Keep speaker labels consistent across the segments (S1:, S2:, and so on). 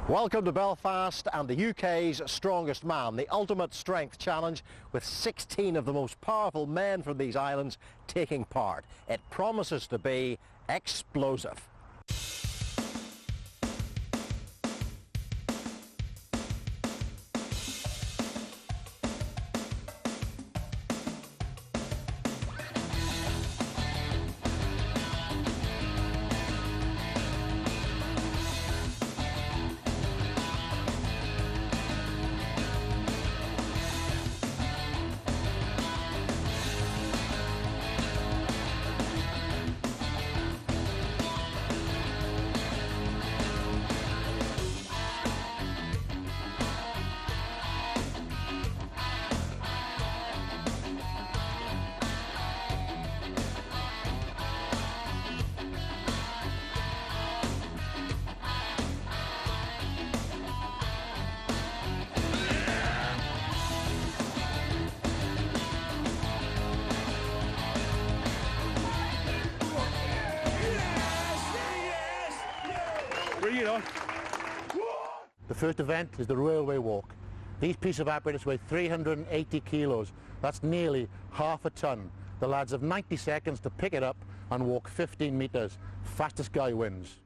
S1: Welcome to Belfast and the UK's strongest man, the ultimate strength challenge with 16 of the most powerful men from these islands taking part. It promises to be explosive. The first event is the railway walk. These pieces of apparatus weigh 380 kilos. That's nearly half a ton. The lads have 90 seconds to pick it up and walk 15 metres. Fastest guy wins.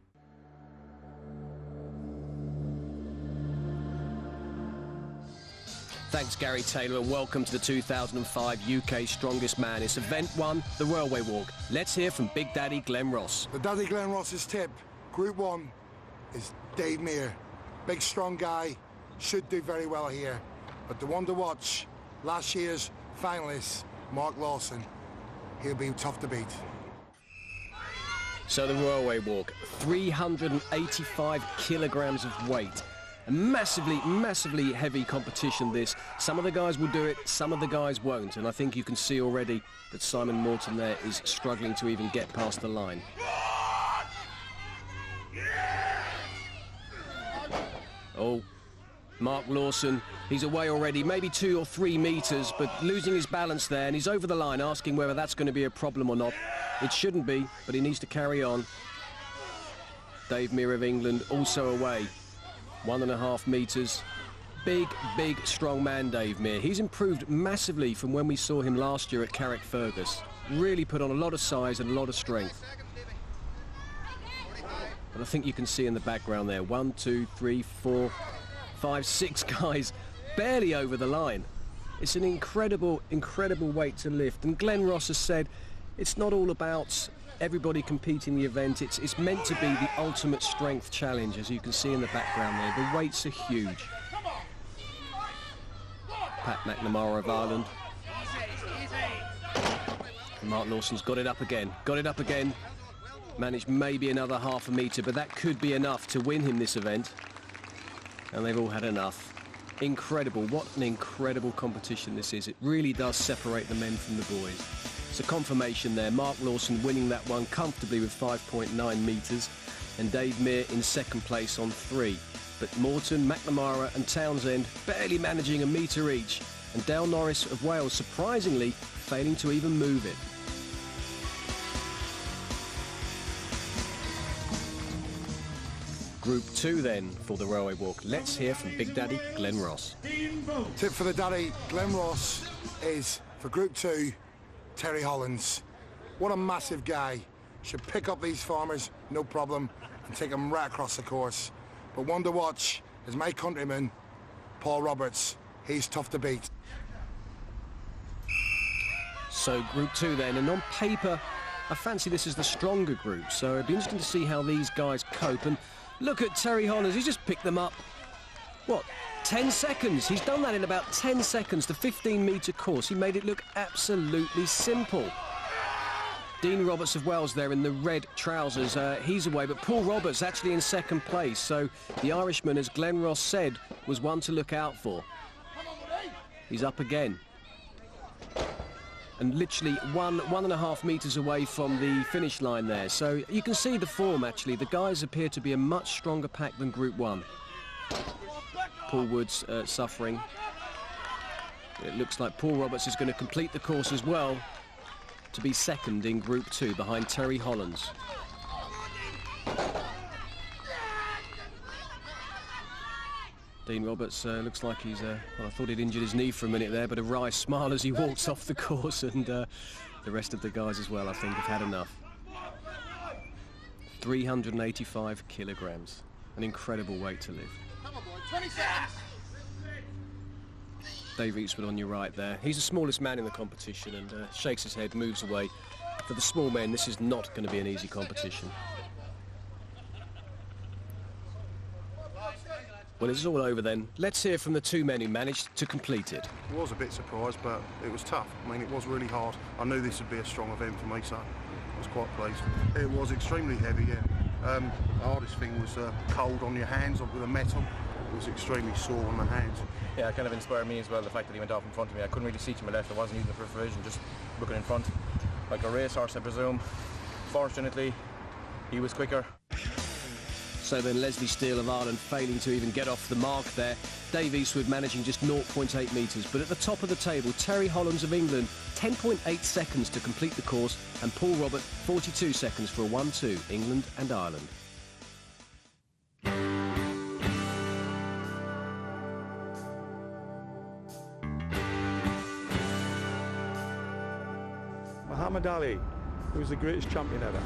S2: Thanks Gary Taylor and welcome to the 2005 UK Strongest Man. It's event 1, the railway walk. Let's hear from Big Daddy Glenn Ross.
S3: The Daddy Glenn Ross's tip, Group 1 is Dave Meir. Big strong guy, should do very well here. But the one to watch, last year's finalist, Mark Lawson. He'll be tough to beat.
S2: So the railway walk, 385 kilograms of weight. A massively heavy competition this. Some of the guys will do it, some of the guys won't. And I think you can see already that Simon Morton there is struggling to even get past the line. Oh, Mark Lawson, he's away already, maybe 2 or 3 metres, but losing his balance there, and he's over the line, asking whether that's going to be a problem or not. It shouldn't be, but he needs to carry on. Dave Meir of England also away, 1.5 metres. Big, strong man, Dave Meir. He's improved massively from when we saw him last year at Carrickfergus. Really put on a lot of size and a lot of strength. But I think you can see in the background there, 1, 2, 3, 4, 5, 6 guys barely over the line. It's an incredible weight to lift. And Glenn Ross has said it's not all about everybody competing the event. It's meant to be the ultimate strength challenge, as you can see in the background there. The weights are huge. Pat McNamara of Ireland. And Mark Lawson's got it up again. Managed maybe another half a metre, but that could be enough to win him this event. And they've all had enough. Incredible, what an incredible competition this is. It really does separate the men from the boys. It's a confirmation there. Mark Lawson winning that one comfortably with 5.9 metres, and Dave Meir in second place on 3. But Morton, McNamara and Townsend barely managing a metre each, and Dale Norris of Wales surprisingly failing to even move it. Group 2 then for the railway walk. Let's hear from Big Daddy Glenn Ross.
S3: Tip for the Daddy Glenn Ross is, for Group 2, Terry Hollands. What a massive guy. Should pick up these farmers, no problem, and take them right across the course. But one to watch is my countryman, Paul Roberts. He's tough to beat.
S2: So Group 2 then, and on paper, I fancy this is the stronger group, so it'd be interesting to see how these guys cope. And look at Terry Hollands, he's just picked them up, what, 10 seconds? He's done that in about 10 seconds, the 15-metre course. He made it look absolutely simple. Dean Roberts of Wales there in the red trousers, he's away, but Paul Roberts actually in second place. So the Irishman, as Glenn Ross said, was one to look out for. He's up again. And literally 1.5 metres away from the finish line there. So you can see the form, actually. The guys appear to be a much stronger pack than Group 1. Paul Woods suffering. It looks like Paul Roberts is going to complete the course as well to be second in Group 2 behind Terry Hollands. Dean Roberts looks like he's, well, I thought he'd injured his knee for a minute there, but a wry smile as he walks off the course, and the rest of the guys as well, I think, have had enough. 385 kilograms, an incredible weight to lift.
S3: Come on, boy, 20 seconds.
S2: Dave Eastwood on your right there. He's the smallest man in the competition and shakes his head, moves away. For the small men, this is not going to be an easy competition. Well, it's all over then. Let's hear from the two men who managed to complete it.
S4: I was a bit surprised, but it was tough. I mean, it was really hard. I knew this would be a strong event for me, so I was quite pleased. It was extremely heavy, yeah. The hardest thing was cold on your hands with the metal. It was extremely sore on the hands.
S5: Yeah, it kind of inspired me as well, the fact that he went off in front of me. I couldn't really see to my left. I wasn't using the peripheral vision, just looking in front. Like a racehorse, I presume. Fortunately, he was quicker.
S2: So then Leslie Steele of Ireland failing to even get off the mark there. Dave Eastwood managing just 0.8 metres. But at the top of the table, Terry Hollands of England, 10.8 seconds to complete the course, and Paul Robert, 42 seconds for a 1-2, England and Ireland.
S6: Muhammad Ali, who was the greatest champion ever.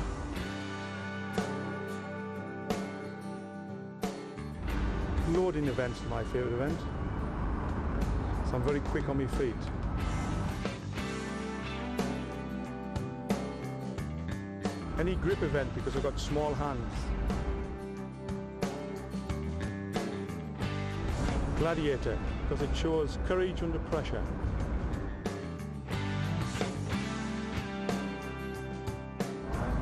S6: Loading events are my favourite event, so I'm very quick on my feet. Any grip event because I've got small hands. Gladiator because it shows courage under pressure.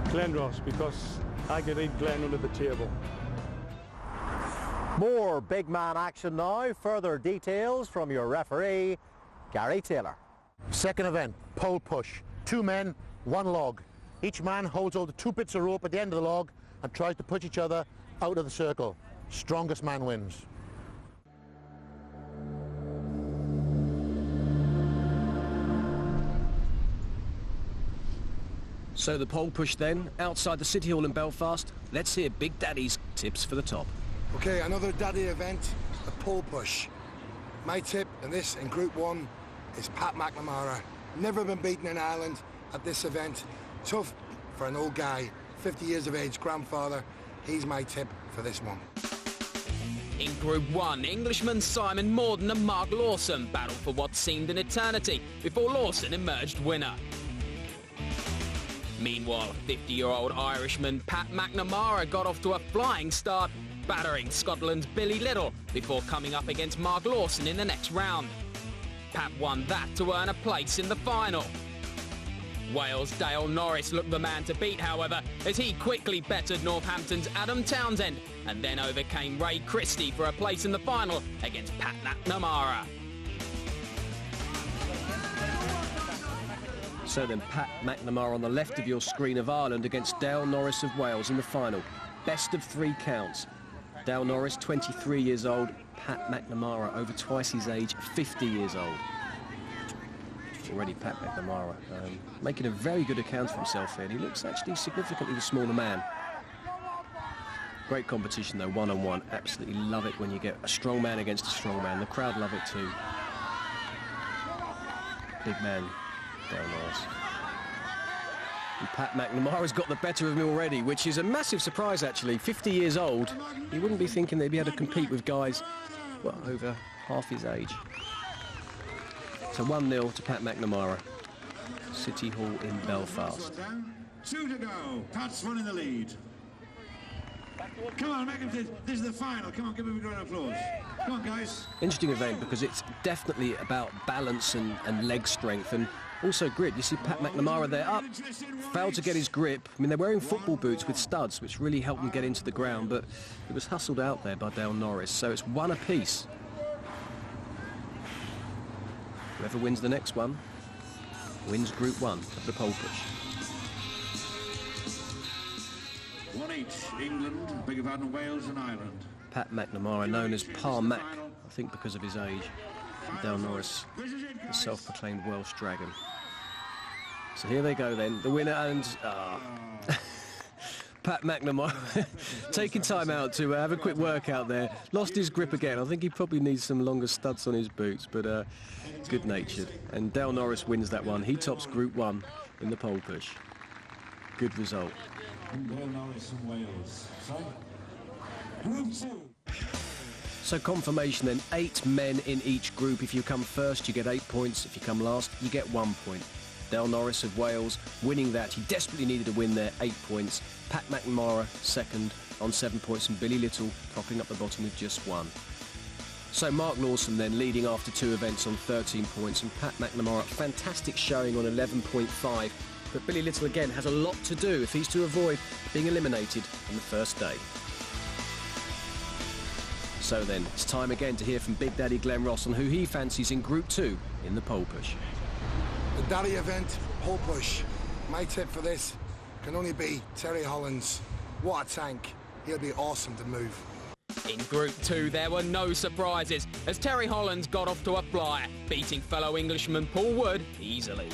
S6: Glen Ross because I can eat Glen under the table.
S7: More big man action now. Further details from your referee, Gary Taylor.
S1: Second event, pole push. 2 men, 1 log. Each man holds hold of 2 bits of rope at the end of the log and tries to push each other out of the circle. Strongest man wins.
S2: So the pole push then, outside the City Hall in Belfast. Let's hear Big Daddy's tips for the top.
S3: Okay, another daddy event, the pole push. My tip in this, in Group 1, is Pat McNamara. Never been beaten in Ireland at this event. Tough for an old guy, 50 years of age, grandfather. He's my tip for this one.
S8: In Group 1, Englishmen Simon Morden and Mark Lawson battled for what seemed an eternity before Lawson emerged winner. Meanwhile, 50-year-old Irishman Pat McNamara got off to a flying start, battering Scotland's Billy Little before coming up against Mark Lawson in the next round. Pat won that to earn a place in the final. Wales' Dale Norris looked the man to beat, however, as he quickly bettered Northampton's Adam Townsend and then overcame Ray Christie for a place in the final against Pat McNamara.
S2: So then Pat McNamara on the left of your screen of Ireland against Dale Norris of Wales in the final. Best of 3 counts. Dale Norris, 23 years old. Pat McNamara, over twice his age, 50 years old. Already Pat McNamara making a very good account of himself here. He looks actually significantly the smaller man. Great competition though, one-on-one. Absolutely love it when you get a strong man against a strong man. The crowd love it too. Big man, Dale Norris. And Pat McNamara's got the better of him already, which is a massive surprise actually. 50 years old, he wouldn't be thinking they'd be able to compete with guys, well, over half his age. So 1-0 to Pat McNamara. City Hall in Belfast.
S9: 2 to go. Pat's running the lead. Come on, make him. This is the final. Come on, give him a round of applause. Come on, guys.
S2: Interesting event because it's definitely about balance and leg strength and also grip. You see Pat McNamara there up, failed to get his grip. I mean, they're wearing football boots with studs, which really helped them get into the ground, but it was hustled out there by Dale Norris. So it's 1 apiece. Whoever wins the next one wins Group 1 of the pole push.
S9: 1-8, England, beg your pardon, Wales and Ireland.
S2: Pat McNamara, known as Pa Mac, I think because of his age. And Dale Norris, the self-proclaimed Welsh dragon. So here they go then, the winner and... Pat McNamara taking time out to have a quick workout there. Lost his grip again. I think he probably needs some longer studs on his boots, but good-natured. And Dale Norris wins that one. He tops Group 1 in the pole push. Good result.
S9: Dale Norris from Wales. Group 2.
S2: So confirmation then, 8 men in each group. If you come first, you get 8 points. If you come last, you get 1 point. Dale Norris of Wales winning that. He desperately needed to win there, 8 points. Pat McNamara second on 7 points, and Billy Little propping up the bottom with just 1. So Mark Lawson then leading after 2 events on 13 points, and Pat McNamara, fantastic showing on 11.5. But Billy Little again has a lot to do if he's to avoid being eliminated on the first day. So then, it's time again to hear from Big Daddy Glenn Ross on who he fancies in Group 2 in the pole push.
S3: The Daddy event, pole push. My tip for this can only be Terry Hollands. What a tank. He'll be awesome to move.
S8: In Group 2, there were no surprises as Terry Hollands got off to a flyer, beating fellow Englishman Paul Wood easily.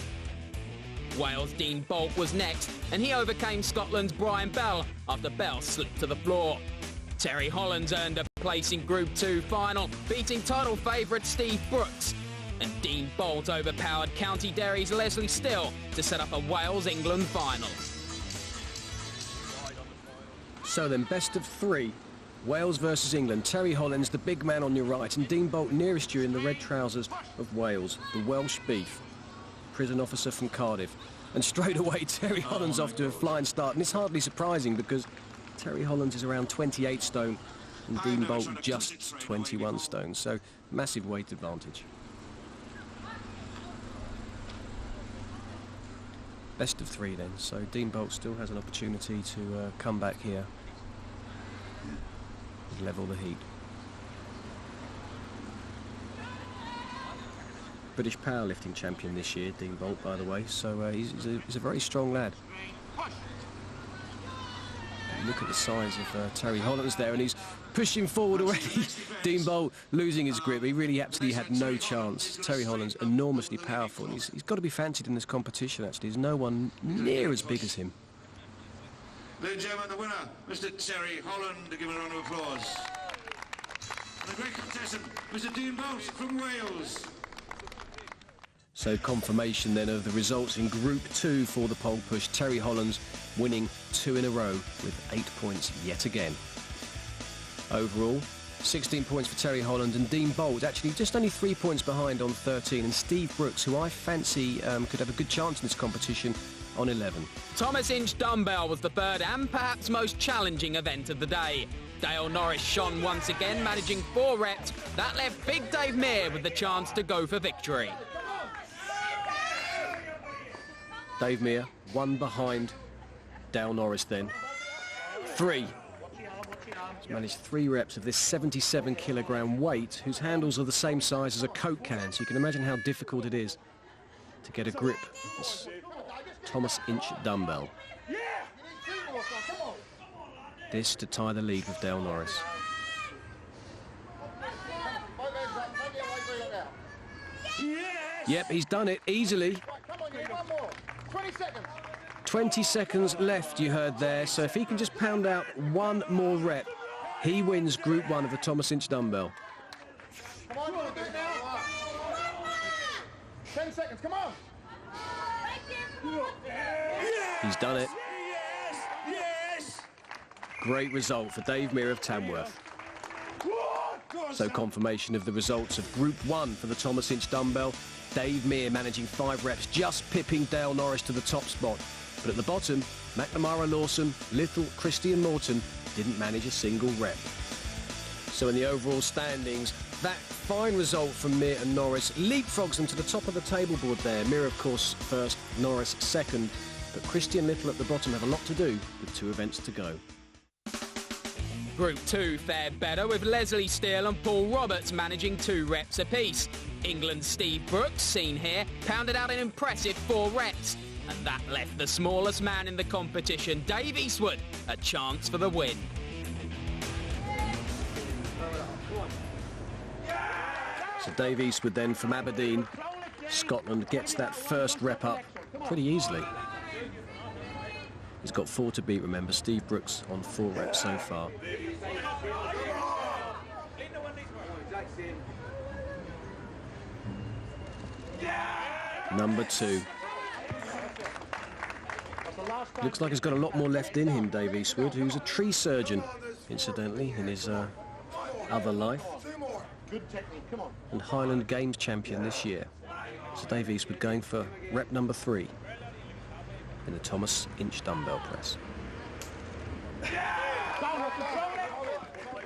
S8: Wales' Dean Bolt was next, and he overcame Scotland's Brian Bell after Bell slipped to the floor. Terry Hollands earned a place in Group 2 final, beating title favourite Steve Brooks. And Dean Bolt overpowered County Derry's Leslie Still to set up a Wales-England final.
S2: So then, best of 3. Wales versus England. Terry Hollands, the big man on your right, and Dean Bolt nearest you in the red trousers of Wales, the Welsh beef, prison officer from Cardiff. And straight away, Terry Hollands off to a flying start. And it's hardly surprising because Terry Hollands is around 28 stone and Dean Bolt just 21 stone. So massive weight advantage. Best of 3 then. So Dean Bolt still has an opportunity to come back here and level the heat. British powerlifting champion this year, Dean Bolt, by the way, so he's a very strong lad. Look at the size of Terry Hollands there, and he's pushing forward already. Dean Bolt losing his grip. He really absolutely had no chance. Terry Hollands enormously powerful, and he's got to be fancied in this competition, actually. There's no one near as big as him.
S9: Ladies and gentlemen, the winner, Mr. Terry Holland, give a round of applause. And the great contestant, Mr. Dean Bolt from Wales.
S2: So confirmation then of the results in Group 2 for the pole push. Terry Hollands winning 2 in a row with 8 points yet again. Overall, 16 points for Terry Holland, and Dean Bolt actually just only 3 points behind on 13, and Steve Brooks, who I fancy could have a good chance in this competition, on 11.
S8: Thomas Inch Dumbbell was the third and perhaps most challenging event of the day. Dale Norris shone once again, managing 4 reps. That left Big Dave Meir with the chance to go for victory.
S2: Dave Meir, 1 behind Dale Norris then. 3. He's managed 3 reps of this 77 kilogram weight, whose handles are the same size as a Coke can, so you can imagine how difficult it is to get a grip. This Thomas Inch dumbbell. This to tie the lead with Dale Norris. Yep, he's done it easily. 20 seconds left, you heard there, so if he can just pound out 1 more rep, he wins Group 1 of the Thomas Inch dumbbell.
S3: Come on, do it now. 10 seconds, come on.
S2: He's done it. Great result for Dave Meir of Tamworth. So confirmation of the results of Group 1 for the Thomas Inch dumbbell. Dave Meir managing 5 reps, just pipping Dale Norris to the top spot. But at the bottom, McNamara, Lawson, Little, Christian Morton didn't manage a single rep. So in the overall standings, that fine result from Meir and Norris leapfrogs them to the top of the table board there. Meir, of course, first, Norris second. But Christian Little at the bottom have a lot to do with 2 events to go.
S8: Group 2 fared better with Leslie Steele and Paul Roberts managing 2 reps apiece. England's Steve Brooks, seen here, pounded out an impressive 4 reps. And that left the smallest man in the competition, Dave Eastwood, a chance for the win.
S2: So Dave Eastwood then from Aberdeen, Scotland, gets that first rep up pretty easily. He's got 4 to beat, remember. Steve Brooks on 4 reps so far. Number 2. Looks like he's got a lot more left in him, Dave Eastwood, who's a tree surgeon, incidentally, in his other life. And Highland Games champion this year. So Dave Eastwood going for rep number 3 in the Thomas Inch dumbbell press.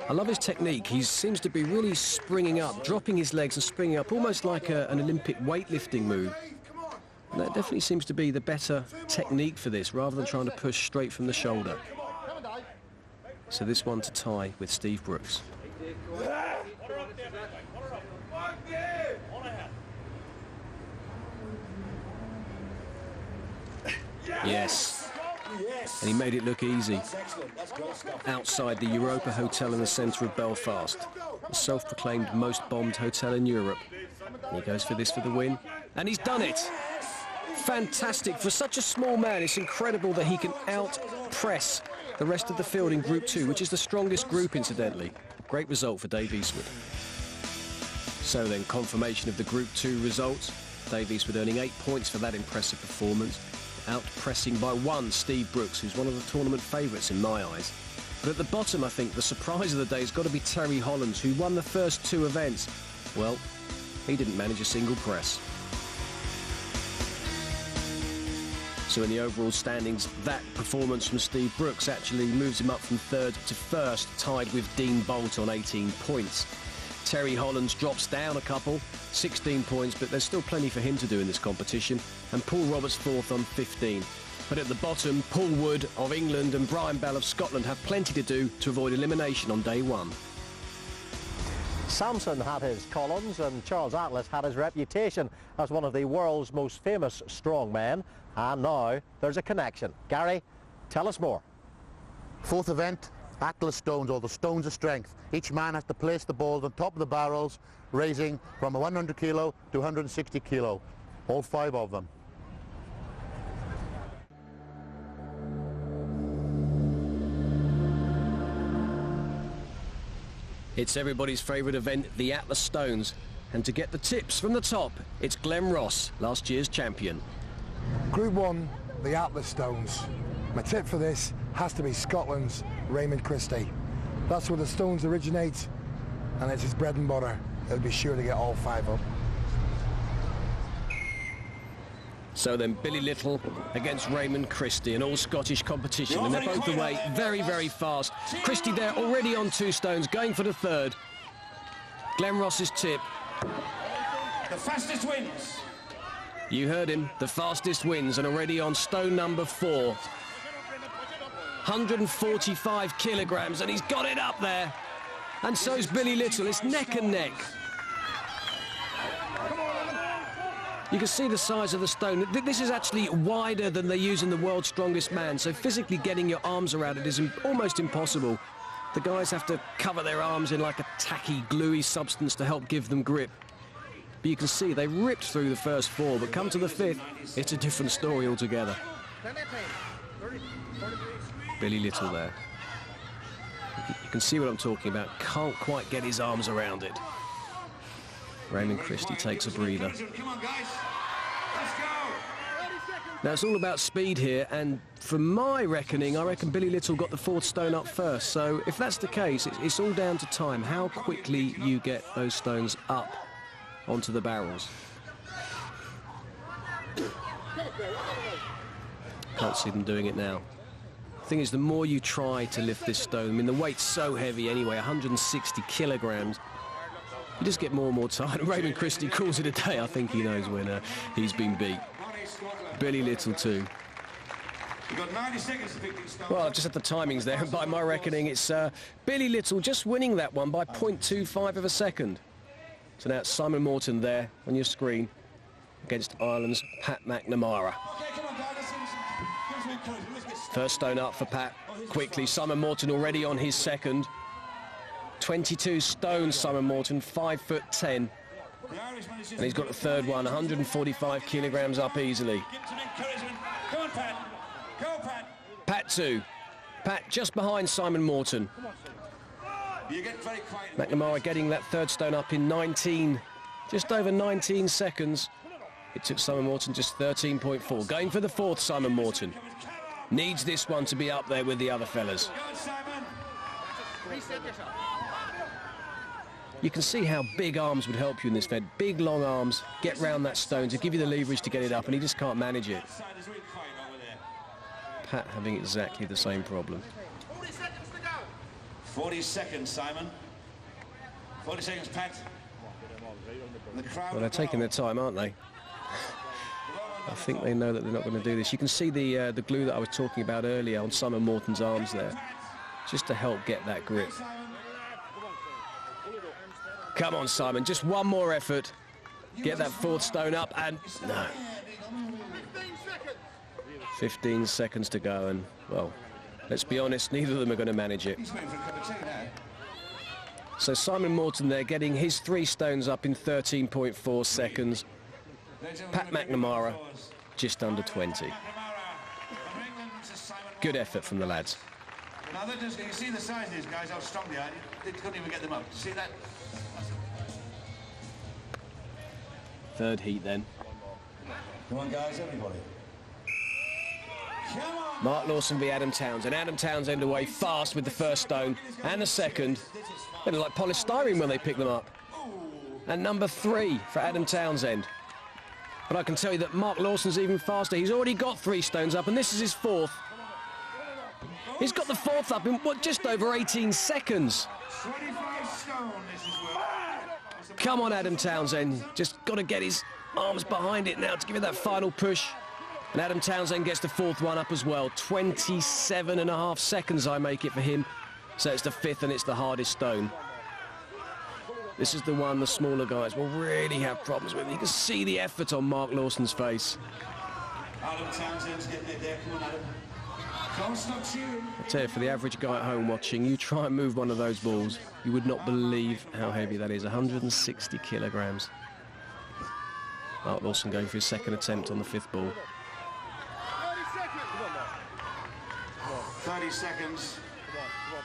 S2: I love his technique. He seems to be really springing up, dropping his legs and springing up, almost like an Olympic weightlifting move. And that definitely seems to be the better technique for this, rather than trying to push straight from the shoulder. So this one to tie with Steve Brooks. Yes. And he made it look easy. Outside the Europa Hotel in the centre of Belfast, the self-proclaimed most bombed hotel in Europe. And he goes for this for the win, and he's done it. Fantastic. For such a small man, it's incredible that he can out-press the rest of the field in Group 2, which is the strongest group, incidentally. Great result for Dave Eastwood. So then, confirmation of the Group 2 results. Dave Eastwood earning 8 points for that impressive performance. Out-pressing by 1 Steve Brooks, who's one of the tournament favourites in my eyes. But at the bottom, I think, the surprise of the day has got to be Terry Hollands, who won the first 2 events. Well, he didn't manage a single press. So in the overall standings, that performance from Steve Brooks actually moves him up from 3rd to 1st, tied with Dean Bolt on 18 points. Terry Hollands drops down a couple, 16 points, but there's still plenty for him to do in this competition. And Paul Roberts 4th on 15. But at the bottom, Paul Wood of England and Brian Bell of Scotland have plenty to do to avoid elimination on day 1.
S7: Samson had his Collins and Charles Atlas had his reputation as one of the world's most famous strongmen. And now there's a connection. Gary, tell us more.
S1: 4th event, Atlas stones, or the stones of strength. Each man has to place the balls on top of the barrels, raising from 100 kilo to 160 kilo. All 5 of them.
S2: It's everybody's favourite event, the Atlas Stones. And to get the tips from the top, it's Glenn Ross, last year's champion.
S3: Group 1, the Atlas Stones. My tip for this has to be Scotland's Raymond Christie. That's where the stones originate, and it's his bread and butter. He'll be sure to get all 5 up.
S2: So then Billy Little against Raymond Christie, an all-Scottish competition, and they're both away very, very fast. Christie there already on 2 stones, going for the 3rd. Glenn Ross's tip.
S9: The fastest wins.
S2: You heard him, the fastest wins, and already on stone number 4. 145 kilograms, and he's got it up there. And so's Billy Little. It's neck and neck. You can see the size of the stone. This is actually wider than they use in the World's Strongest Man, so physically getting your arms around it is almost impossible. The guys have to cover their arms in like a tacky, gluey substance to help give them grip. But you can see they ripped through the first 4, but come to the 5th, it's a different story altogether. Billy Little there. You can see what I'm talking about. Can't quite get his arms around it. Raymond Christie takes a breather.
S9: Come on, guys. Let's go.
S2: Now, it's all about speed here, and from my reckoning, I reckon Billy Little got the 4th stone up first. So if that's the case, it's all down to time, how quickly you get those stones up onto the barrels. Can't see them doing it now. The thing is, the more you try to lift this stone, I mean, the weight's so heavy anyway, 160 kilograms, you just get more and more tired. And Raymond Christie calls it a day. I think he knows when he's been beat. Billy Little too.
S9: You've got 90 seconds to pick these stones.
S2: Well, just at the timings there, and by my reckoning, it's Billy Little just winning that one by 0.25 of a second. So now it's Simon Morton there on your screen against Ireland's Pat McNamara. First stone up for Pat. Quickly, Simon Morton already on his 2nd. 22 stones, Simon Morton, 5'10". And he's got the 3rd one, 145 kilograms up easily.
S9: Go on, Pat. Go, Pat.
S2: Pat 2. Pat just behind Simon Morton. McNamara getting that third stone up in 19, just over 19 seconds. It took Simon Morton just 13.4. Going for the fourth, Simon Morton. Needs this one to be up there with the other fellas. You can see how big arms would help you in this event. Big, long arms, get round that stone to give you the leverage to get it up, and he just can't manage it. Pat having exactly the same problem.
S9: 40 seconds, Simon. 40 seconds, Pat.
S2: Well, they're taking their time, aren't they? I think they know that they're not going to do this. You can see the glue that I was talking about earlier on Simon Morton's arms there, just to help get that grip. Come on, Simon, just one more effort. Get that fourth stone up, and no. 15 seconds to go, and, well, let's be honest, neither of them are going to manage it. So Simon Morton there getting his 3 stones up in 13.4 seconds. Pat McNamara just under 20. Good effort from the lads.
S9: Now, you see the size of these guys, how strong they are. They couldn't even get them up. See that?
S2: Third heat then.
S9: Come on, guys, everybody. Come on.
S2: Mark Lawson v Adam Townsend. Adam Townsend away fast with the first stone and the second. They look like polystyrene when they pick them up. And number 3 for Adam Townsend. But I can tell you that Mark Lawson's even faster. He's already got 3 stones up, and this is his 4th. He's got the 4th up in, what, just over 18 seconds.
S9: 25 stone, this is well.
S2: Come on, Adam Townsend. Just got to get his arms behind it now to give it that final push. And Adam Townsend gets the 4th one up as well. 27.5 seconds I make it for him. So it's the 5th, and it's the hardest stone. This is the one the smaller guys will really have problems with. You can see the effort on Mark Lawson's face.
S9: Adam Townsend's getting it there. Come on, Adam. Don't stop cheering.
S2: I tell you, for the average guy at home watching, you try and move one of those balls, you would not believe how heavy that is. 160 kilograms. Mark Lawson going for his 2nd attempt on the 5th ball.
S9: 30 seconds.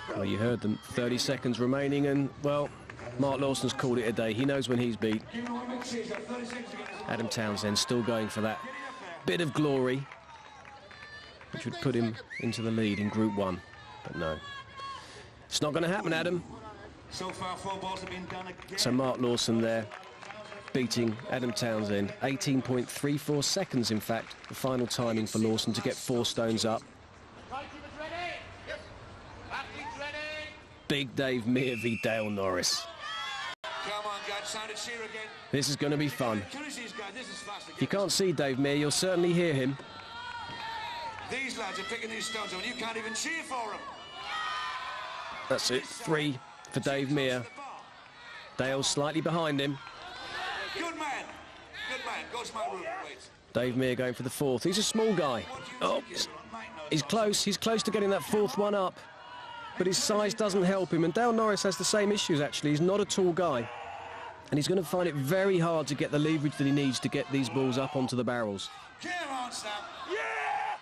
S2: Well, you heard them. 30 seconds remaining, and, well, Mark Lawson's called it a day. He knows when he's beat. Adam Townsend still going for that bit of glory, which would put him into the lead in Group 1. But no, it's not going to happen, Adam.
S9: So far, 4 balls have been done again.
S2: So Mark Lawson there, beating Adam Townsend. 18.34 seconds, in fact, the final timing for Lawson to get 4 stones up. Big Dave Mear v Dale Norris.
S9: Come on, guys, sound it cheer again.
S2: This is going to be fun.
S9: This is fast
S2: If you can't see Dave Mear, you'll certainly hear him.
S9: These lads are picking these stones up, and you can't even cheer for them.
S2: That's it, 3 for Dave Mear. Dale slightly behind him.
S9: Good man. Good man. Go to my room. Wait.
S2: Dave Mear going for the 4th. He's a small guy. Oh, he's close. He's close to getting that 4th one up. But his size doesn't help him. And Dale Norris has the same issues, actually. He's not a tall guy. And he's going to find it very hard to get the leverage that he needs to get these balls up onto the barrels.
S9: Come on, Sam. Yeah!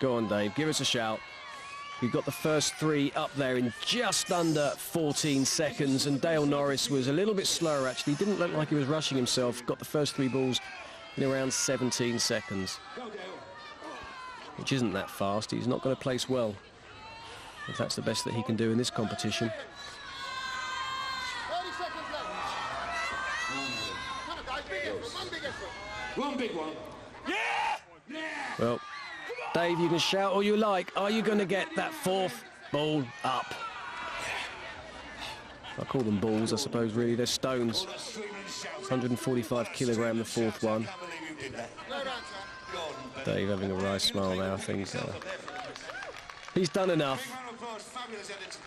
S2: Go on, Dave. Give us a shout. We've got the first 3 up there in just under 14 seconds. And Dale Norris was a little bit slower, actually. Didn't look like he was rushing himself. Got the first 3 balls in around 17 seconds. Which isn't that fast. He's not going to place well, if that's the best that he can do in this competition.
S3: 30 seconds left.
S9: One big one. Yeah! Yeah!
S2: Well, Dave, you can shout all you like. Are you going to get that 4th ball up? I call them balls, I suppose, really. They're stones. 145 kilogram, the 4th one. Dave having a wry smile now, I think. He's done enough.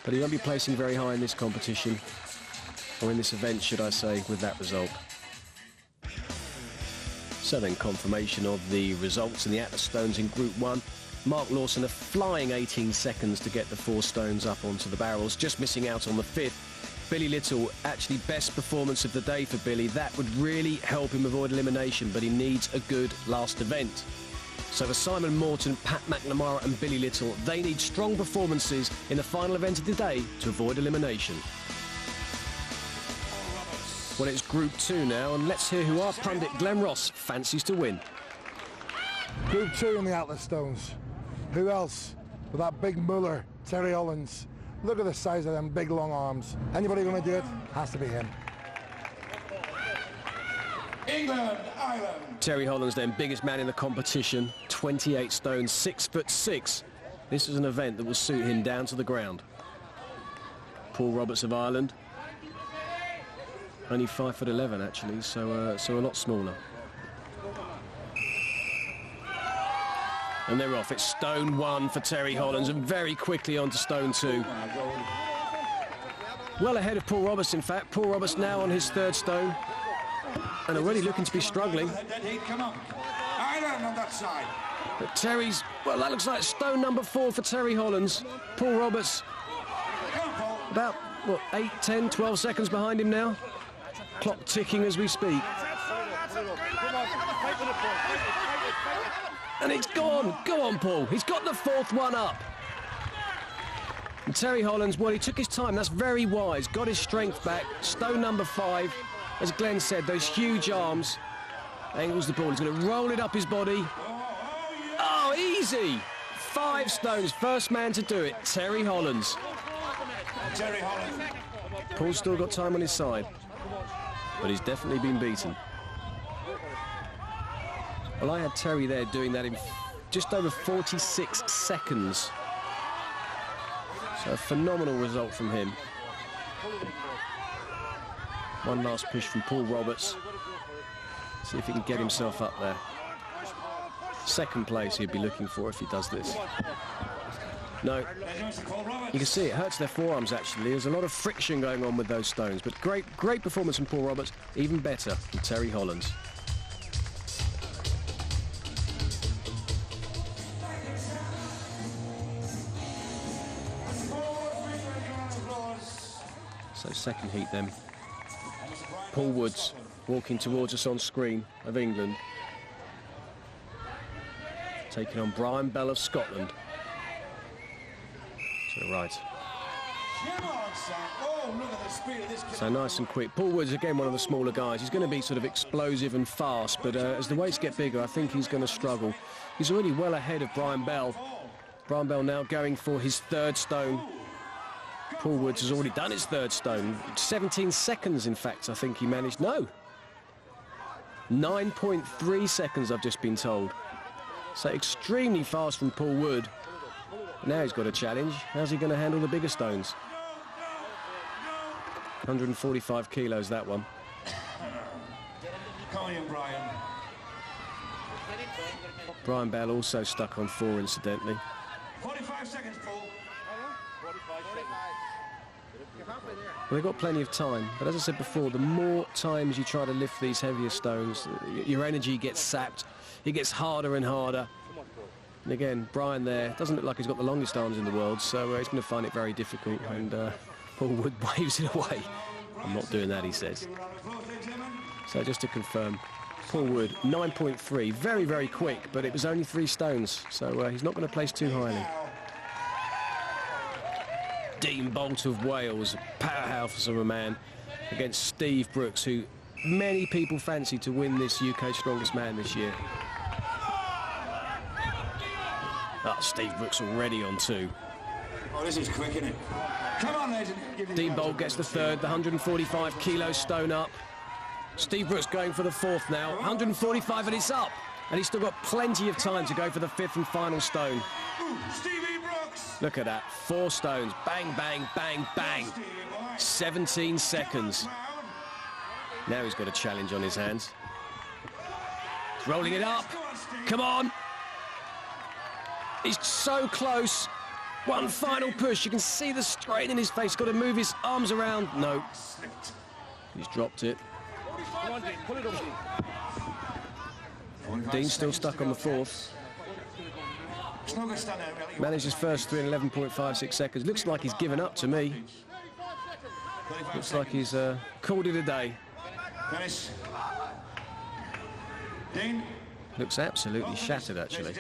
S2: But he won't be placing very high in this competition, or in this event, should I say, with that result. So then, confirmation of the results in the Atlas Stones in Group 1. Mark Lawson a flying 18 seconds to get the 4 stones up onto the barrels, just missing out on the 5th. Billy Little, actually best performance of the day for Billy. That would really help him avoid elimination, but he needs a good last event. So for Simon Morton, Pat McNamara and Billy Little, they need strong performances in the final event of the day to avoid elimination. Well, it's Group 2 now, and let's hear who our pundit Glenn Ross fancies to win.
S3: Group 2 in the Atlas Stones. Who else? With that big Muller, Terry Hollands. Look at the size of them big long arms. Anybody going to do it? Has to be him.
S9: England, Ireland.
S2: Terry Hollands then, biggest man in the competition, 28 stone, 6'6". This is an event that will suit him down to the ground. Paul Roberts of Ireland, only 5'11" actually, so a lot smaller. And they're off. It's stone 1 for Terry Hollands, and very quickly on to stone 2. Well ahead of Paul Roberts, in fact. Paul Roberts now on his 3rd stone, and already looking to be struggling.
S9: Ireland on that side.
S2: But Terry's, well, that looks like stone number 4 for Terry Hollands. Paul Roberts about, what, 8, 10, 12 seconds behind him now. Clock ticking as we speak. And it's gone. Go on, Paul. He's got the 4th one up. And Terry Hollands, well, he took his time. That's very wise. Got his strength back. Stone number 5. As Glenn said, those huge arms. Angles the ball. He's going to roll it up his body. Oh, easy. 5 stones. First man to do it. Terry Hollands.
S9: Terry Hollands.
S2: Paul's still got time on his side, but he's definitely been beaten. Well, I had Terry there doing that in just over 46 seconds. So a phenomenal result from him. One last push from Paul Roberts. See if he can get himself up there. 2nd place he'd be looking for if he does this. No, you can see it hurts their forearms actually. There's a lot of friction going on with those stones, but great performance from Paul Roberts, even better from Terry Hollands. So 2nd heat then. Paul Woods walking towards us on screen of England. Taking on Brian Bell of Scotland. To the right. So nice and quick. Paul Woods, again, one of the smaller guys. He's going to be sort of explosive and fast, but as the weights get bigger, I think he's going to struggle. He's already well ahead of Brian Bell. Brian Bell now going for his 3rd stone. Paul Woods has already done his 3rd stone. 17 seconds, in fact, I think he managed. No. 9.3 seconds, I've just been told. So extremely fast from Paul Wood. Now he's got a challenge. How's he going to handle the bigger stones? 145 kilos, that one.
S9: Come on, Brian.
S2: Brian Bell also stuck on 4, incidentally.
S9: 45 seconds, Paul.
S2: Well, they've got plenty of time, but as I said before, the more times you try to lift these heavier stones, your energy gets sapped. It gets harder and harder. And again, Brian there doesn't look like he's got the longest arms in the world, so he's going to find it very difficult, and Paul Wood waves it away. I'm not doing that, he says. So just to confirm, Paul Wood, 9.3, very, very quick, but it was only 3 stones, so he's not going to place too highly. Dean Bolt of Wales, powerhouse of a man, against Steve Brooks, who many people fancy to win this UK Strongest Man this year. Oh, Steve Brooks already on 2.
S9: Oh, this is quick, isn't it? Come on, ladies.
S2: Dean Bolt gets the 3rd, the 145 kilo stone up. Steve Brooks going for the 4th now, 145, and it's up. And he's still got plenty of time to go for the 5th and final stone.
S9: Stevie Brooks.
S2: Look at that, 4 stones, bang, bang, bang, bang. 17 seconds. Now he's got a challenge on his hands. He's rolling it up. Come on. He's so close. One final push. You can see the strain in his face. He's got to move his arms around. No. He's dropped it. Dean's still stuck on the 4th. Managed his first 3 in 11.56 seconds. Looks like he's given up to me. Looks like he's called it a day.
S9: Finish. Dean.
S2: Looks absolutely shattered, actually.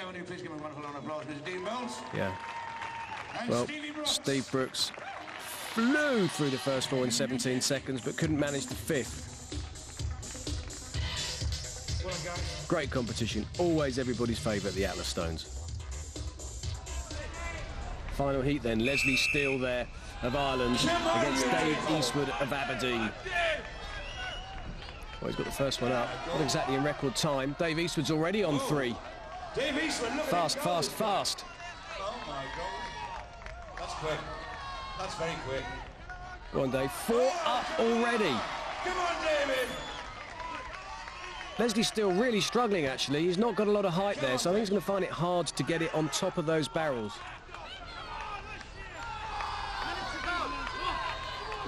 S2: Yeah. Well, Steve Brooks flew through the first four in 17 seconds, but couldn't manage the fifth. Great competition. Always everybody's favourite, the Atlas Stones. Final heat then. Leslie Steele there of Ireland against Dave Eastwood of Aberdeen. Well, he's got the first one up. Not exactly in record time. Dave Eastwood's already on 3.
S9: Dave Eastwood,
S2: fast, fast, fast.
S9: Oh my God. That's quick. That's very quick.
S2: Go on, Dave. 4 up already.
S9: Come on, David.
S2: Leslie Steele really struggling, actually. He's not got a lot of height there, so I think he's going to find it hard to get it on top of those barrels.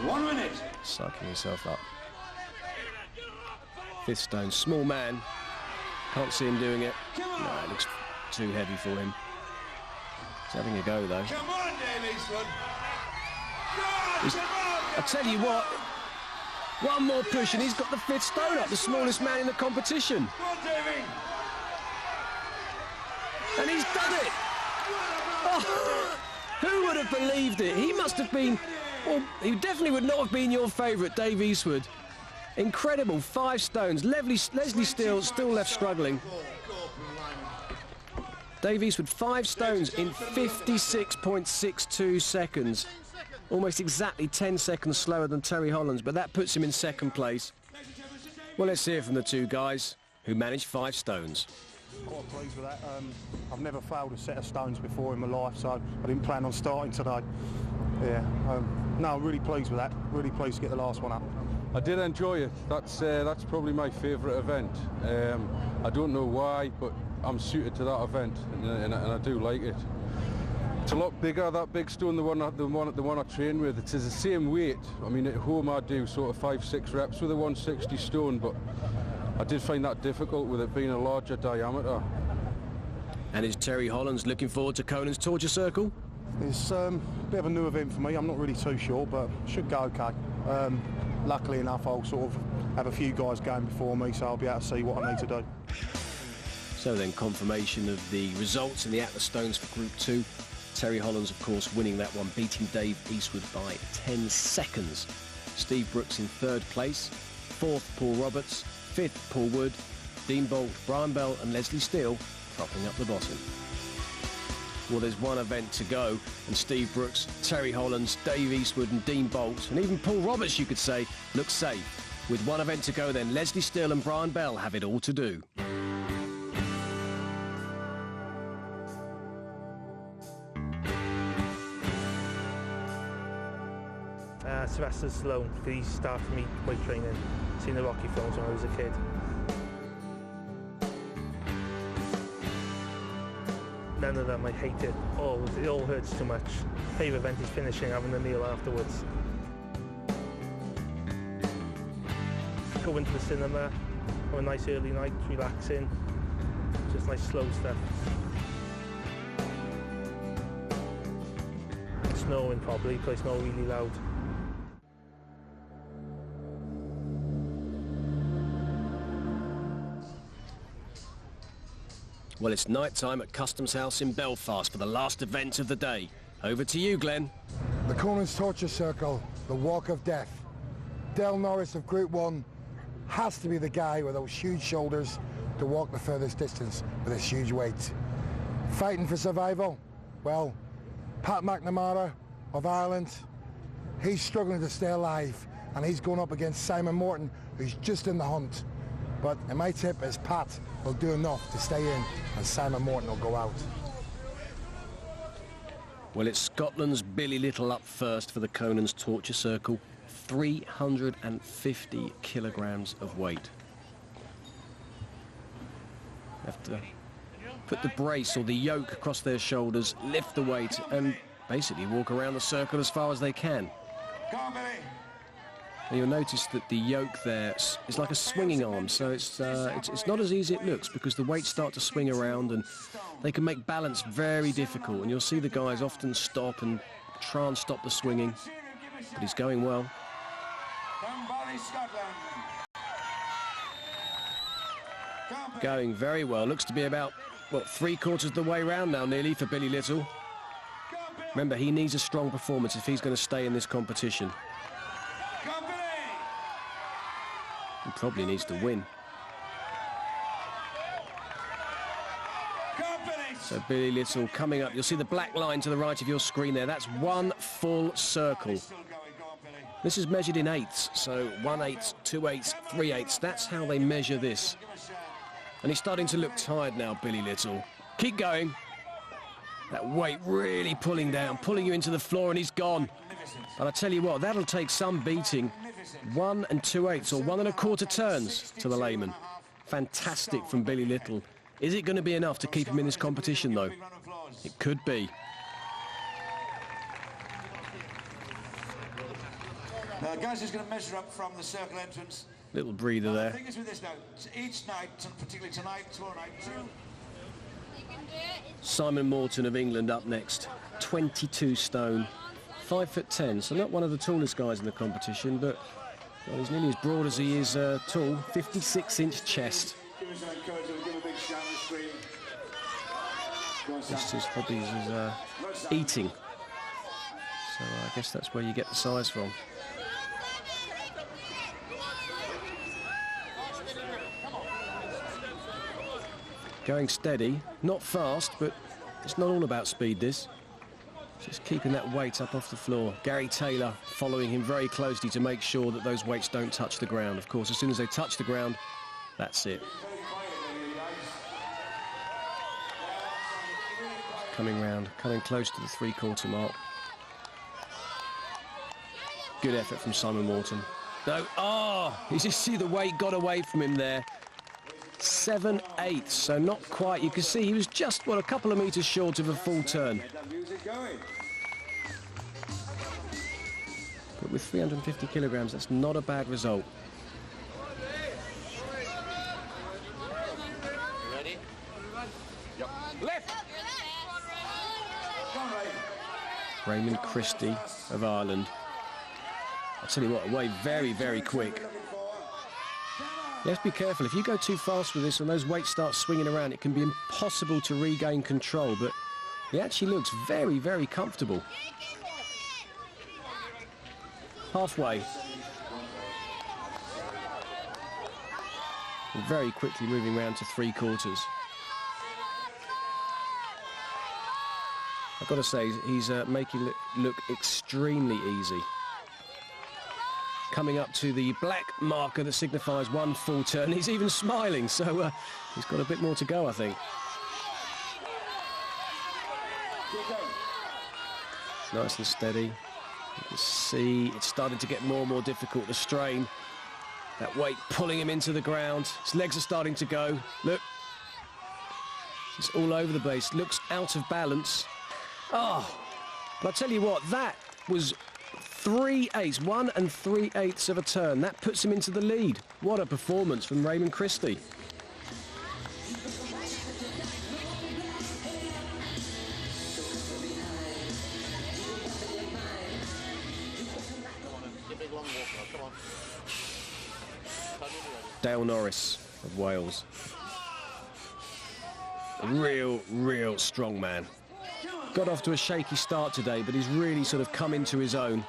S9: 1 minute.
S2: Sucking himself up. Fifth stone, small man. Can't see him doing it. No, it looks too heavy for him. He's having a go, though.
S9: Come on, Dave Eastwood.
S2: I tell you what, one more push and he's got the 5th stone up, the smallest man in the competition.
S9: Go on, Davey.
S2: And he's done it. Oh, who would have believed it? He must have been, well, he definitely would not have been your favourite, Dave Eastwood. Incredible, 5 stones. Leslie Steele still left struggling. Dave Eastwood, 5 stones in 56.62 seconds. Almost exactly 10 seconds slower than Terry Hollands, but that puts him in 2nd place. Well, let's hear from the 2 guys who managed 5 stones.
S4: Quite pleased with that. I've never failed a set of stones before in my life, so I didn't plan on starting today. Yeah, no, I'm really pleased with that. Really pleased to get the last one up.
S6: I did enjoy it. That's probably my favourite event. I don't know why, but I'm suited to that event, and I do like it. It's a lot bigger, that big stone, the one I train with. It's the same weight. I mean, at home I do sort of 5-6 reps with a 160 stone, but I did find that difficult with it being a larger diameter.
S2: And is Terry Hollands looking forward to Conan's Torture Circle?
S4: It's a bit of a new event for me. I'm not really too sure, but should go okay. Luckily enough, I'll sort of have a few guys going before me, so I'll be able to see what I need to do.
S2: So then, confirmation of the results in the Atlas Stones for Group 2. Terry Hollands, of course, winning that one, beating Dave Eastwood by 10 seconds. Steve Brooks in 3rd place. 4th, Paul Roberts. 5th, Paul Wood. Dean Bolt, Brian Bell and Leslie Steele propping up the bottom. Well, there's one event to go, and Steve Brooks, Terry Hollands, Dave Eastwood and Dean Bolt, and even Paul Roberts, you could say, look safe. With one event to go then, Leslie Steele and Brian Bell have it all to do.
S10: Sylvester Stallone, because he started me weight training, seen the Rocky films when I was a kid. None of them, I hate it. It all hurts too much. Favourite event is finishing, having a meal afterwards. Go into the cinema, have a nice early night, relaxing, just nice slow stuff. Snowing probably, play snow really loud.
S2: Well, it's night time at Customs House in Belfast for the last event of the day. Over to you, Glenn.
S3: The Conan's Torture Circle, the Walk of Death. Del Norris of Group 1 has to be the guy with those huge shoulders to walk the furthest distance with his huge weight. Fighting for survival? Well, Pat McNamara of Ireland, he's struggling to stay alive, and he's going up against Simon Morton, who's just in the hunt. But my tip is Pat will do enough to stay in, and Simon Morton will go out.
S2: Well, it's Scotland's Billy Little up first for the Conan's Torture Circle. 350 kilograms of weight. Have to put the brace or the yoke across their shoulders, lift the weight, and basically walk around the circle as far as they can.
S9: Come on, Billy.
S2: And you'll notice that the yoke there is like a swinging arm, so it's not as easy as it looks, because the weights start to swing around and they can make balance very difficult, and you'll see the guys often stop and try and stop the swinging, but he's going well.
S9: From Bally, Scotland.
S2: Going very well. Looks to be about, what, 3/4 of the way round now nearly for Billy Little. Remember, he needs a strong performance if he's going to stay in this competition. He probably needs to win. So Billy Little coming up. You'll see the black line to the right of your screen there. That's one full circle. This is measured in eighths, so 1/8, 2/8, 3/8. That's how they measure this. And he's starting to look tired now, Billy Little. Keep going. That weight really pulling down, pulling you into the floor, and he's gone. And I tell you what, that'll take some beating. 1 2/8 or 1 1/4 turns to the layman. Fantastic from Billy Little. Is it going to be enough to keep him in this competition, though? It could be.
S9: Now, the guy's just going to measure up from the circle entrance.
S2: Little breather there.
S9: The thing is with this now, each night, particularly tonight, tomorrow night,
S2: Simon Morton of England up next. 22 stone, 5'10", so not one of the tallest guys in the competition, but well, he's nearly as broad as he is tall. 56-inch chest. Just his hobbies is eating. So I guess that's where you get the size from. Going steady, not fast, but it's not all about speed, this. Just keeping that weight up off the floor. Gary Taylor following him very closely to make sure that those weights don't touch the ground. Of course, as soon as they touch the ground, that's it. Coming round, coming close to the 3/4 mark. Good effort from Simon Morton. No, you just see the weight got away from him there. 7/8, so not quite. You can see he was just, what, a couple of metres short of a full turn. But with 350 kilograms, that's not a bad result.
S9: Ready? Yep. Left!
S2: Raymond Christie of Ireland. I'll tell you what, away very, very quick. You have to be careful. If you go too fast with this and those weights start swinging around, it can be impossible to regain control, but he actually looks very, very comfortable. Halfway. And very quickly moving round to 3/4. I've got to say, he's making it look extremely easy. Coming up to the black marker that signifies one full turn. He's even smiling, so he's got a bit more to go, I think. Nice and steady. You can see it's starting to get more and more difficult, the strain. That weight pulling him into the ground. His legs are starting to go. Look. It's all over the place. Looks out of balance. Oh, but I tell you what, that was 3/8, 1 3/8 of a turn. That puts him into the lead. What a performance from Raymond Christie. Dale Norris of Wales. A real strong man. Got off to a shaky start today, but he's really sort of come into his own.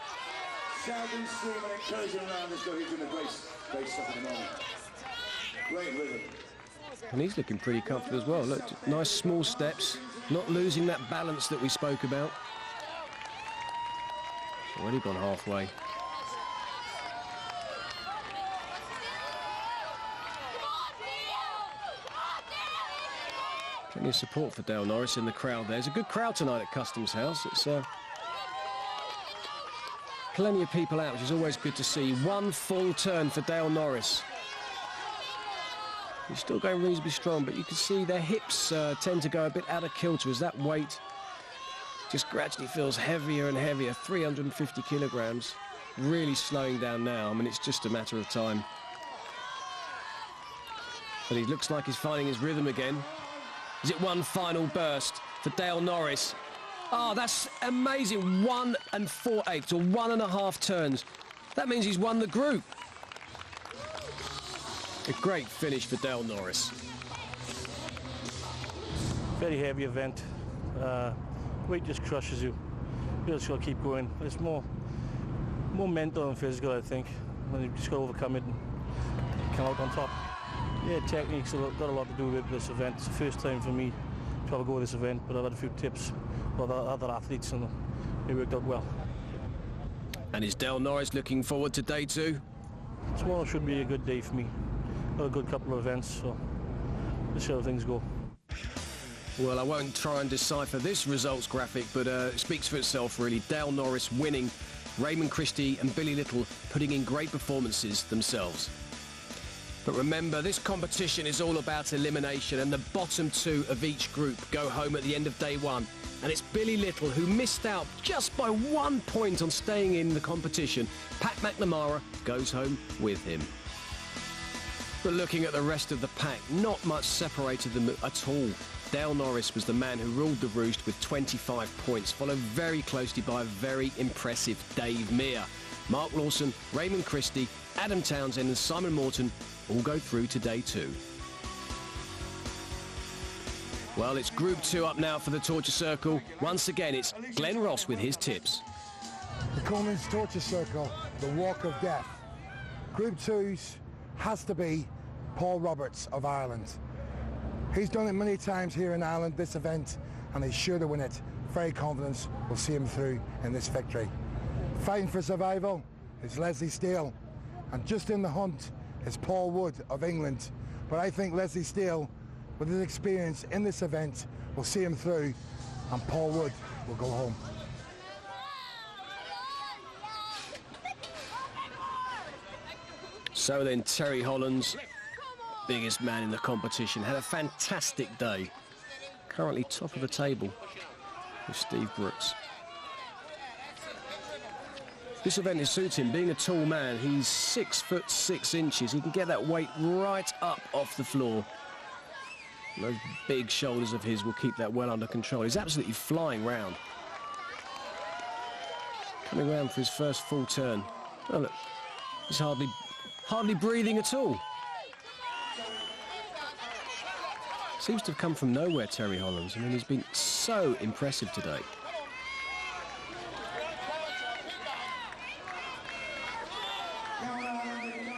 S2: And he's looking pretty comfortable as well. Look, nice small steps, not losing that balance that we spoke about. Already gone halfway. Plenty of support for Dale Norris in the crowd there. There's a good crowd tonight at Customs House. It's plenty of people out, which is always good to see. One full turn for Dale Norris. He's still going reasonably strong, but you can see their hips tend to go a bit out of kilter as that weight just gradually feels heavier and heavier. 350 kilograms, really slowing down now. I mean, it's just a matter of time. But he looks like he's finding his rhythm again. Is it one final burst for Dale Norris? Oh, that's amazing. 1 4/8 or 1.5 turns. That means he's won the group. A great finish for Dale Norris.
S10: Very heavy event. Weight just crushes you. You just got to keep going. It's more mental than physical, I think. And you just got to overcome it and come out on top. Yeah, technique's got a lot to do with this event. It's the first time for me to have a go at this event, but I've had a few tips with other athletes and it worked out well.
S2: And is Dale Norris looking forward to day 2?
S10: Tomorrow should be a good day for me. Got a good couple of events, so let's see how things go.
S2: Well, I won't try and decipher this results graphic, but it speaks for itself, really. Dale Norris winning, Raymond Christie and Billy Little putting in great performances themselves. But remember, this competition is all about elimination, and the bottom 2 of each group go home at the end of day 1. And it's Billy Little who missed out just by 1 point on staying in the competition. Pat McNamara goes home with him. But looking at the rest of the pack, not much separated them at all. Dale Norris was the man who ruled the roost with 25 points, followed very closely by a very impressive Dave Meir. Mark Lawson, Raymond Christie, Adam Townsend and Simon Morton all go through to day 2. Well, it's Group 2 up now for the Torture Circle. Once again, it's Glenn Ross with his tips.
S3: The Coleman's Torture Circle, the Walk of Death. Group 2's has to be Paul Roberts of Ireland. He's done it many times here in Ireland, this event, and he's sure to win it. Very confident we'll see him through in this victory. Fighting for survival is Leslie Steele, and just in the hunt is Paul Wood of England. But I think Leslie Steele, with his experience in this event, will see him through, and Paul Wood will go home.
S2: So then, Terry Hollands, biggest man in the competition, had a fantastic day. Currently top of the table with Steve Brooks. This event is suits him. Being a tall man, he's 6'6". He can get that weight right up off the floor. And those big shoulders of his will keep that well under control. He's absolutely flying round. Coming round for his first full turn. Oh look, he's hardly breathing at all. Seems to have come from nowhere, Terry Hollands. I mean, he's been so impressive today.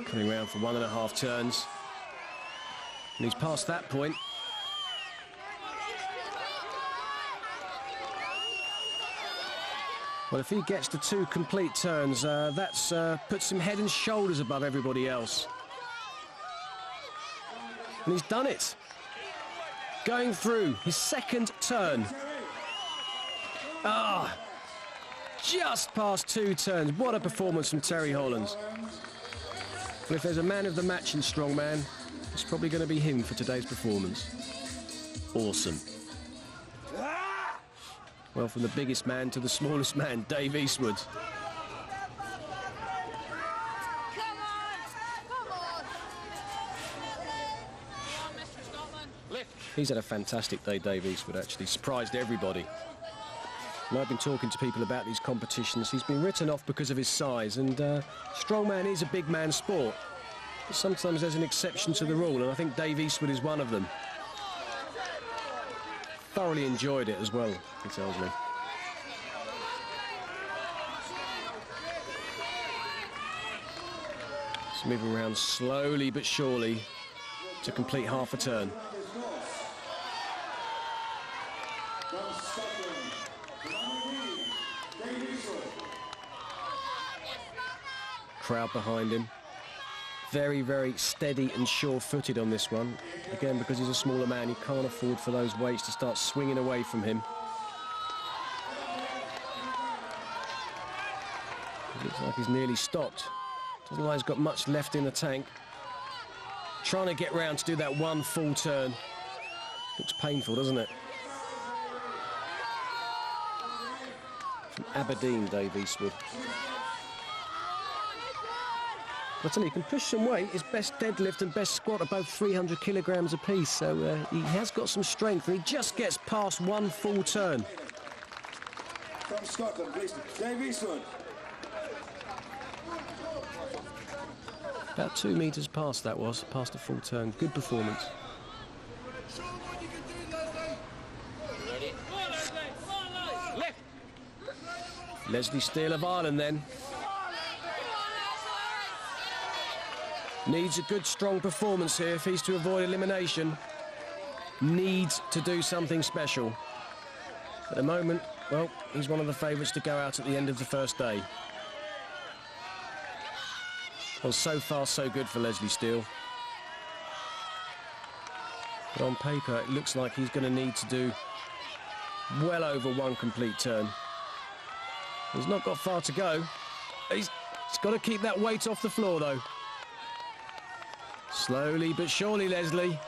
S2: Coming round for 1.5 turns. And he's past that point. Well, if he gets to 2 complete turns, that's puts him head and shoulders above everybody else. And he's done it. Going through his second turn. Ah, just past 2 turns. What a performance from Terry Hollands. Well, if there's a man of the match in Strongman, it's probably going to be him for today's performance. Awesome. Well, from the biggest man to the smallest man, Dave Eastwood. He's had a fantastic day, Dave Eastwood, actually. Surprised everybody. And I've been talking to people about these competitions. He's been written off because of his size, and strongman is a big man sport. But sometimes there's an exception to the rule, and I think Dave Eastwood is one of them. Thoroughly enjoyed it as well, he tells me. It's moving around slowly but surely to complete half a turn. Crowd behind him. Very, very steady and sure-footed on this one. Again, because he's a smaller man, he can't afford for those weights to start swinging away from him. It looks like he's nearly stopped. Doesn't look like he's got much left in the tank. Trying to get round to do that 1 full turn. Looks painful, doesn't it? From Aberdeen, Dave Eastwood. But he can push some weight. His best deadlift and best squat are both 300 kilograms apiece, so he has got some strength, and he just gets past 1 full turn.
S11: From Scotland, please, Dave Eastwood.
S2: About 2 metres past that was, past the full turn. Good performance. Leslie Steele of Ireland then. Needs a good, strong performance here if he's to avoid elimination. Needs to do something special. At the moment, well, he's one of the favourites to go out at the end of the first day. Well, so far, so good for Leslie Steele. But on paper, it looks like he's going to need to do well over 1 complete turn. He's not got far to go. He's got to keep that weight off the floor, though. Slowly but surely, Leslie.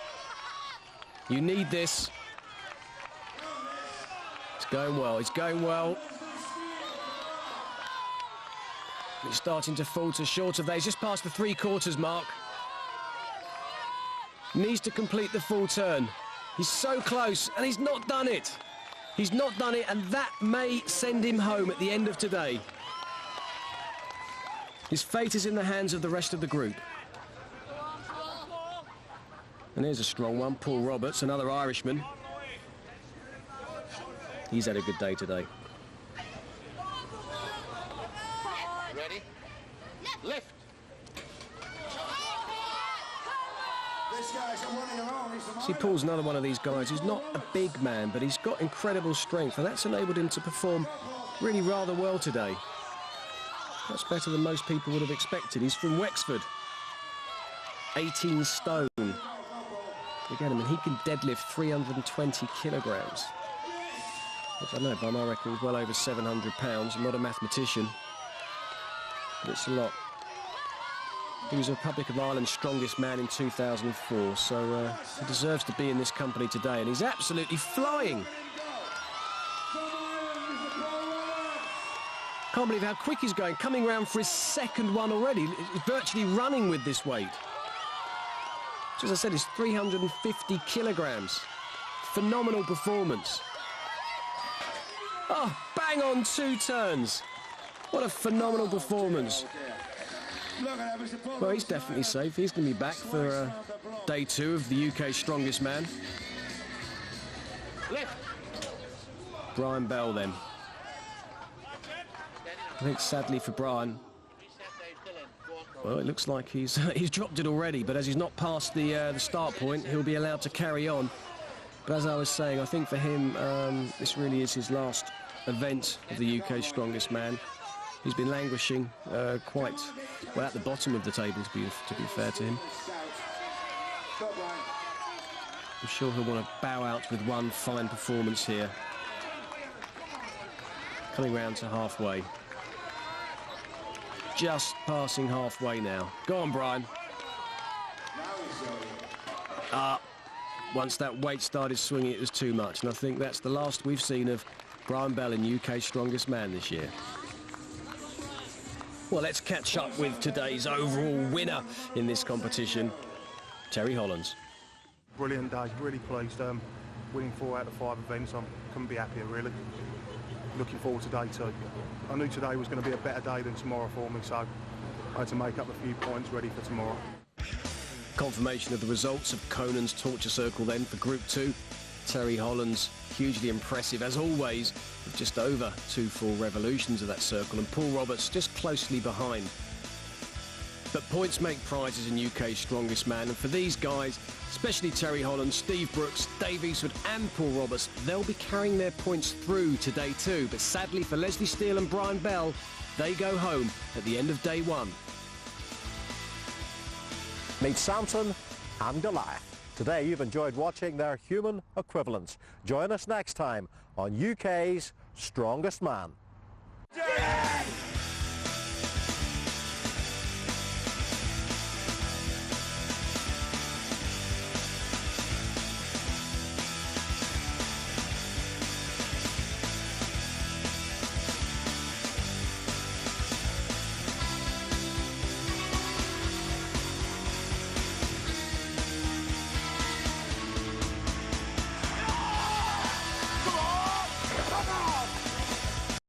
S2: You need this. It's going well, it's going well. It's starting to falter short of that. He's just past the 3/4 mark. Needs to complete the full turn. He's so close, and he's not done it. He's not done it, and that may send him home at the end of today. His fate is in the hands of the rest of the group. And here's a strong one, Paul Roberts, another Irishman. He's had a good day today.
S1: Ready? Lift.
S2: See, Paul's another one of these guys who's not a big man, but he's got incredible strength, and that's enabled him to perform really rather well today. That's better than most people would have expected. He's from Wexford. 18 stone. Look at him, and he can deadlift 320 kilograms. Which I know, by my record, is well over 700 pounds. I'm not a mathematician, but it's a lot. He was Republic of Ireland's strongest man in 2004, so he deserves to be in this company today, and he's absolutely flying. Can't believe how quick he's going, coming round for his second one already. He's virtually running with this weight. Which, as I said, is 350 kilograms. Phenomenal performance. Oh, bang on 2 turns. What a phenomenal performance. Well, he's definitely safe. He's going to be back for day 2 of the UK's Strongest Man. Brian Bell then. I think sadly for Brian, well, it looks like he's dropped it already, but as he's not past the start point, he'll be allowed to carry on. But as I was saying, I think for him, this really is his last event of the UK's Strongest Man. He's been languishing quite well at the bottom of the table, to be fair to him. I'm sure he'll want to bow out with one fine performance here. Coming round to halfway. Just passing halfway now. Go on, Brian. Once that weight started swinging, it was too much, and I think that's the last we've seen of Brian Bell in UK's Strongest Man this year. Well, let's catch up with today's overall winner in this competition, Terry Hollands.
S4: Brilliant day, really pleased. Winning 4 out of 5 events, I couldn't be happier, really. Looking forward to day 2. I knew today was going to be a better day than tomorrow for me, so I had to make up a few points ready for tomorrow.
S2: Confirmation of the results of Conan's Torture Circle then for Group 2. Terry Hollands, hugely impressive as always, with just over 2 full revolutions of that circle, and Paul Roberts just closely behind. But points make prizes in UK's Strongest Man, and for these guys, especially Terry Hollands, Steve Brooks, Dave Eastwood and Paul Roberts, they'll be carrying their points through to day 2. But sadly for Leslie Steele and Brian Bell, they go home at the end of day 1.
S7: Meet Samson and Goliath. Today you've enjoyed watching their human equivalents. Join us next time on UK's Strongest Man.
S9: Yeah!